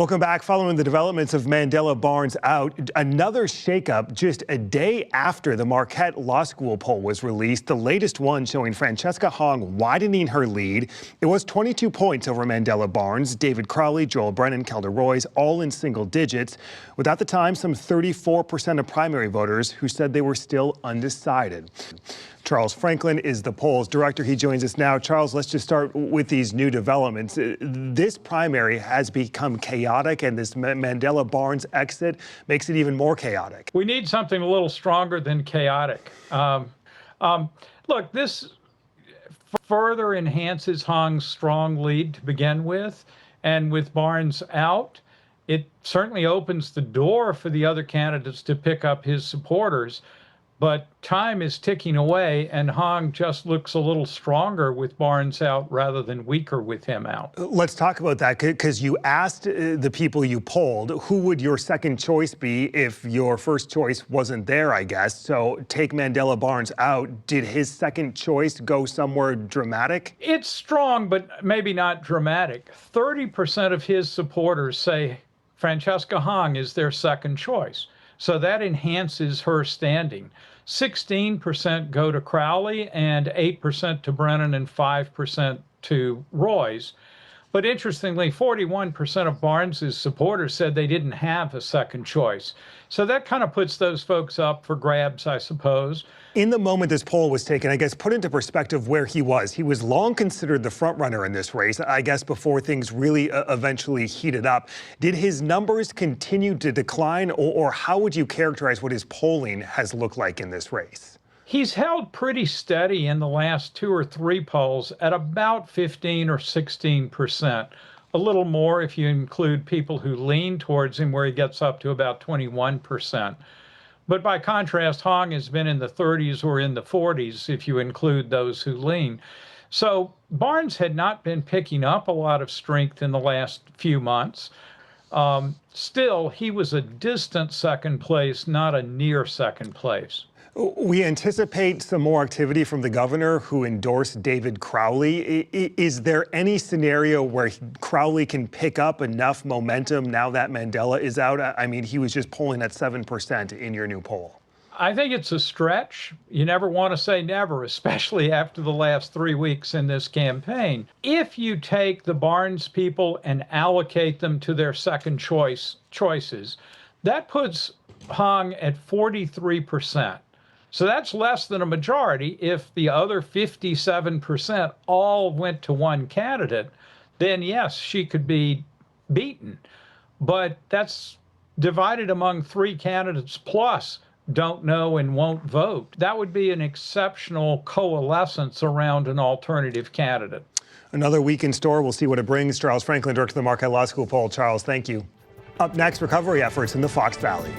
Welcome back. Following the developments of Mandela Barnes out, another shakeup just a day after the Marquette Law School poll was released, the latest one showing Francesca Hong widening her lead. It was 22 points over Mandela Barnes, David Crowley, Joel Brennan, Kelda Roys, all in single digits. With at the time some 34% of primary voters who said they were still undecided. Charles Franklin is the polls director. He joins us now. Charles, let's just start with these new developments. This primary has become chaotic, and this Mandela Barnes exit makes it even more chaotic. We need something a little stronger than chaotic. Look, this further enhances Hong's strong lead to begin with, and with Barnes out, it certainly opens the door for the other candidates to pick up his supporters. But time is ticking away, and Hong just looks a little stronger with Barnes out rather than weaker with him out. Let's talk about that, because you asked the people you polled, who would your second choice be if your first choice wasn't there, I guess. So take Mandela Barnes out. Did his second choice go somewhere dramatic? It's strong, but maybe not dramatic. 30% of his supporters say Francesca Hong is their second choice. So that enhances her standing. 16% go to Crowley, and 8% to Brennan, and 5% to Roys. But interestingly, 41% of Barnes's supporters said they didn't have a second choice. So that kind of puts those folks up for grabs, I suppose. In the moment this poll was taken, I guess, put into perspective where he was. He was long considered the frontrunner in this race, I guess, before things really eventually heated up. Did his numbers continue to decline, or how would you characterize what his polling has looked like in this race? He's held pretty steady in the last 2 or 3 polls at about 15 or 16%. A little more if you include people who lean towards him, where he gets up to about 21%. But by contrast, Hong has been in the 30s or in the 40s if you include those who lean. So Barnes had not been picking up a lot of strength in the last few months. Still, he was a distant second place, not a near second place. We anticipate some more activity from the governor, who endorsed David Crowley. Is there any scenario where Crowley can pick up enough momentum now that Mandela is out? I mean, he was just polling at 7% in your new poll. I think it's a stretch. You never want to say never, especially after the last 3 weeks in this campaign. If you take the Barnes people and allocate them to their second choices, that puts Hong at 43%. So that's less than a majority. If the other 57% all went to one candidate, then yes, she could be beaten. But that's divided among 3 candidates plus don't know and won't vote. That would be an exceptional coalescence around an alternative candidate. Another week in store. We'll see what it brings. Charles Franklin, director of the Marquette Law School poll. Charles, thank you. Up next, recovery efforts in the Fox Valley.